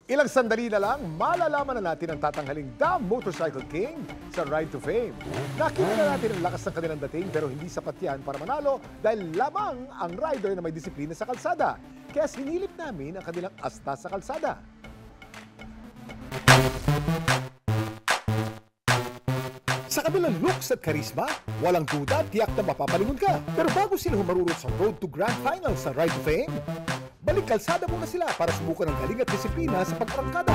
Ilang sandali na lang, malalaman na natin ang tatanghaling The Motorcycle King sa Ride to Fame. Nakita na natin ang lakas ng kanilang dating pero hindi sapat yan para manalo dahil lamang ang rider na may disiplina sa kalsada. Kaya sinilip namin ang kanilang asta sa kalsada. Sa kabilang looks at karisma, walang duda tiyak na mapapalingon ka. Pero bago sila humarurot sa Road to Grand Final sa Ride to Fame, balik kalsada muna sila para subukan ang galing at disiplina sa pag-arangkada.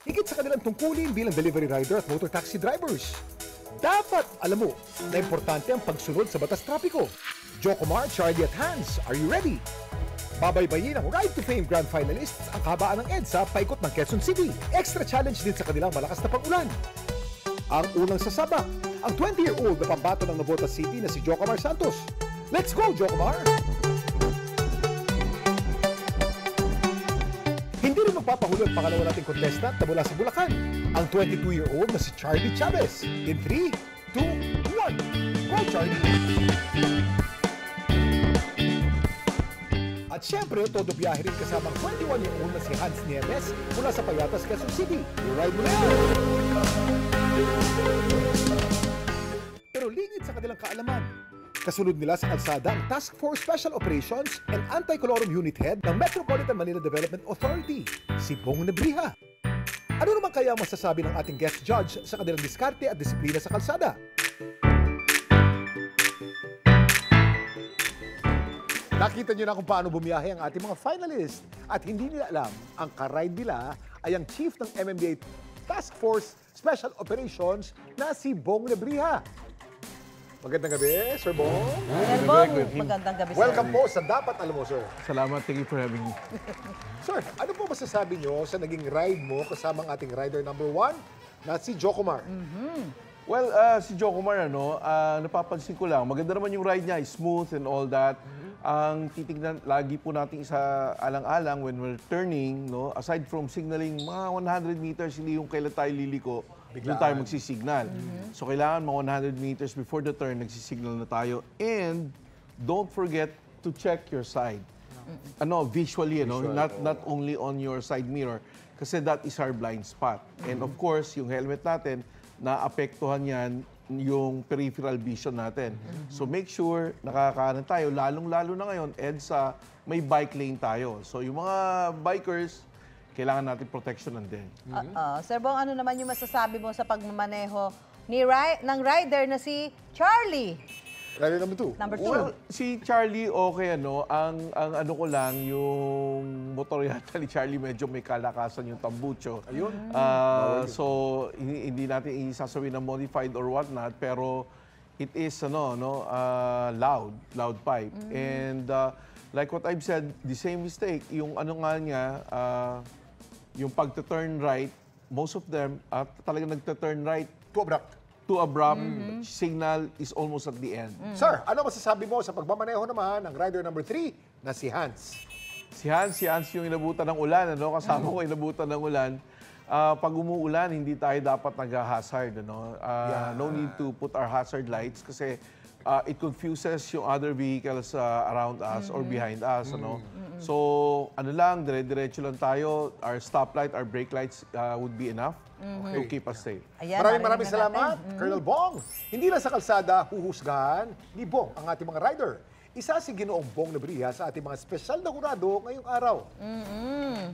Higit sa kanilang tungkulin bilang delivery rider at motor taxi drivers. Dapat alam mo na importante ang pagsunod sa batas trapiko. Jocomar, Charlie at Hans, are you ready? Babaybayin ang Ride to Fame Grand Finalists ang kahabaan ng EDSA paikot ng Quezon City. Extra challenge din sa kanilang malakas na pag-ulan. Ang unang sasabak, ang 20-year-old na pambato ng Navotas City na si Jocomar Santos. Let's go, Jocomar! Hindi rin magpapahuli ang pangalawa nating contestant na mula sa Bulacan, ang 22-year-old na si Charlie Chavez. In 3, 2, 1, go Charlie! At syempre, todo biyahe rin kasama ang 21-year-old na si Hans Nieves mula sa Payatas, Quezon City. I-ride mo na yun! Pero lingid sa kanilang kaalaman, kasunod nila sa kalsada ang Task Force Special Operations and Anti-Colorum Unit Head ng Metropolitan Manila Development Authority, si Bong Nebriha. Ano naman kaya ang masasabi ng ating guest judge sa kanilang diskarte at disiplina sa kalsada? Nakita niyo na kung paano bumiyahe ang ating mga finalists at hindi nila alam ang karide nila ay ang chief ng MMDA Task Force Special Operations na si Bong Nebriha. Magandang gabi, Sir Bong. Sir Bong, magandang gabi, sir. Welcome po sa Dapat Alam Mo, sir. Salamat, thank you for having me. Sir, ano po masasabi niyo sa naging ride mo kasama ang ating rider number 1 na si Jocomar? Well, si Jocomar, napapansin ko lang, maganda naman yung ride niya, smooth and all that. Ang titignan, lagi po natin sa alang-alang when we're turning, no, aside from signaling, mga 100 meters, hindi yung kailan tayo liliko, doon tayo magsisignal. So, kailangan mga 100 meters before the turn, nagsisignal na tayo. And don't forget to check your side. Visually, not only on your side mirror, kasi that is our blind spot. And of course, yung helmet natin, naapektuhan yan yung peripheral vision natin. So make sure nakakaanan tayo, lalong-lalo na ngayon, EDSA, may bike lane tayo. So yung mga bikers, kailangan natin protectionan din. Sir Bong, ano naman yung masasabi mo sa pagmamaneho ng rider na si Charlie? Rider number 2. Number 2. Well, si Charlie, okay, ang ano ko lang, yung motor yata ni Charlie medyo may kalakasan yung tambucho. Ayun. So, hindi natin isasabi na modified or whatnot, pero it is, loud pipe. And like what I've said, the same mistake, yung ano nga niya, yung pag-turn right, most of them, talagang nagta-turn right. Too abrupt, signal is almost at the end. Sir, ano masasabi mo sa pagmamaneho naman ng rider number 3 na si Hans? Si Hans yung inabutan ng ulan, kasama ko inabutan ng ulan. Pag umuulan, hindi tayo dapat nag-hazard. No need to put our hazard lights kasi it confuses yung other vehicles around us or behind us. So, dire-diretso lang tayo. Our stoplight, our brake lights would be enough to keep us safe. Ayan, Maraming salamat, Colonel Bong. Hindi lang sa kalsada, huhusgahan ni Bong ang ating mga rider. Isa si Ginoong Bong Nebriha sa ating mga espesyal na hurado ngayong araw.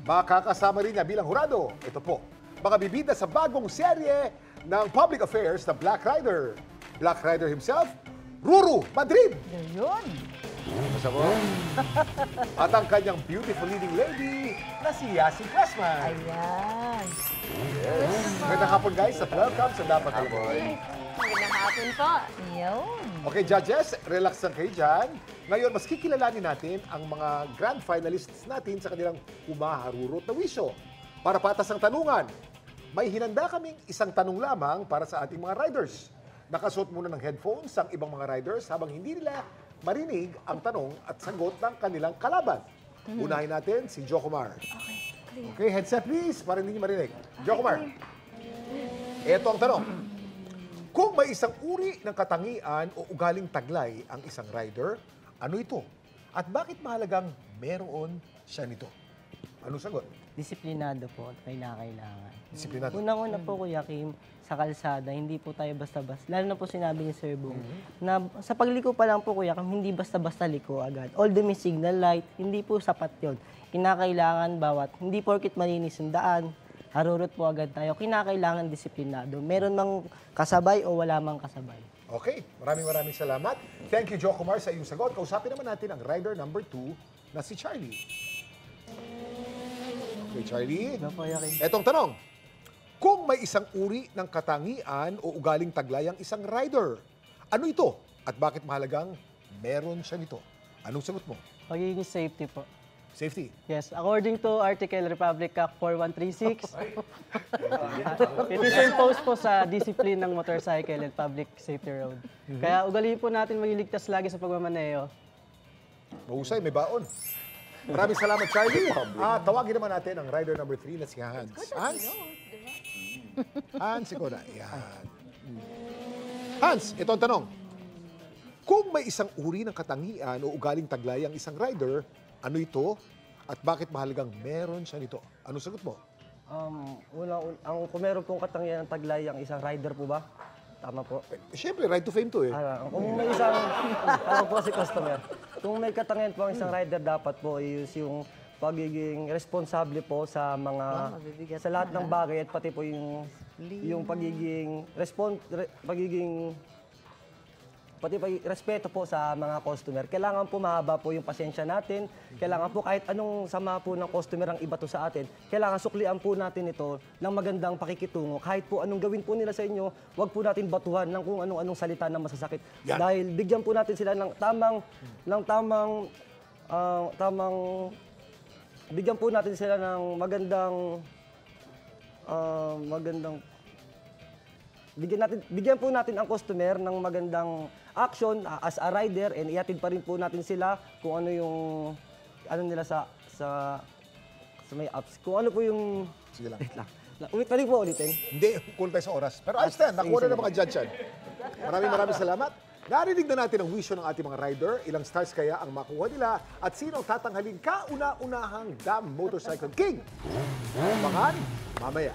Makakasama rin niya bilang hurado. Ito po, mga bibida sa bagong serye ng Public Affairs na Black Rider. Black Rider himself, Ruru Madrid. Yun. Masama. At ang kanyang beautiful leading lady na si Yasi Pressman. Ayan. Yes. Magandang hapon guys at welcome sa Dapat Alam Mo. Magandang hapon po. Yun. Okay, judges, relax lang kayo dyan. Ngayon, mas kikilalanin natin ang mga grand finalists natin sa kanilang humaharurot na wisyo. Para patas ang tanungan, may hinanda kaming isang tanong lamang para sa ating mga riders. Nakasuot muna ng headphones ang ibang mga riders habang hindi nila marinig ang tanong at sagot ng kanilang kalaban. Unahin natin si Jocomar. Okay, headset please, para hindi niyo marinig. Jocomar, ito ang tanong. Kung may isang uri ng katangian o ugaling taglay ang isang rider, ano ito? At bakit mahalagang meron siya nito? Anong sagot? Disiplinado po at kailangan. Disiplinado. Unang-una po, Kuya Kim, sa kalsada, hindi po tayo basta-basta. Lalo na po sinabi ni Sir Bong, na sa pagliko pa lang po, Kuya Kim, hindi basta-basta liko agad. Although may signal light, hindi po sapat yon. Kinakailangan hindi porkit malinis yung daan, harurot po agad tayo. Kinakailangan disiplinado. Meron mang kasabay o wala mang kasabay. Okay, maraming salamat. Thank you, Jocomar, sa iyong sagot. Kausapin naman natin ang rider number 2 na si Charlie. Okay, Charlie. Etong tanong. Kung may isang uri ng katangian o ugaling taglay ang isang rider, ano ito? At bakit mahalagang meron siya nito? Anong sagot mo? Pagiging safety po. Safety. Yes, according to Article Republic Act 4136, it is imposed po sa discipline ng motorcycle and public safety road. Kaya ugaliin po natin magiligtas lagi sa pagmamaneho. Mahusay, may baon. Maraming salamat, Charlie. Tawagin naman natin ang rider number 3 na si Hans. Hans? Hans, ikaw na. Yan. Hans, ito ang tanong. Kung may isang uri ng katangian o ugaling taglay ang isang rider, ano ito at bakit mahalagang meron siya nito? Anong sagot mo? Kung meron pong katangian ng taglay ang isang rider po ba? Tama po. Siyempre, right to fame to eh. Kung may isang, tama po si customer. Kung may katangian po ang isang rider, dapat po is yung pagiging responsable po sa mga, sa lahat ng bagay at pati po yung respeto po sa mga customer. Kailangan po mahaba po yung pasensya natin. Kailangan po kahit anong sama po ng customer ang iba to sa atin, kailangan suklian po natin ito ng magandang pakikitungo. Kahit po anong gawin po nila sa inyo, wag po natin batuhan ng kung anong salita na masasakit. Yan. Dahil bigyan po natin sila ng bigyan po natin sila ng bigyan po natin ang customer ng magandang action as a rider and ihatid pa rin po natin sila kung ano yung nila sa may apps. Kung ano po yung Sige lang. Pwede po ulitin. Hindi, kulang tayo sa oras. Pero ayos na, nakuha na ng mga judge yan. Maraming salamat. Narinig na natin ang wisyo ng ating mga rider. Ilang stars kaya ang makuha nila at sino ang tatanghalin kauna-unahang Dam Motorcycle King? Abangan mamaya.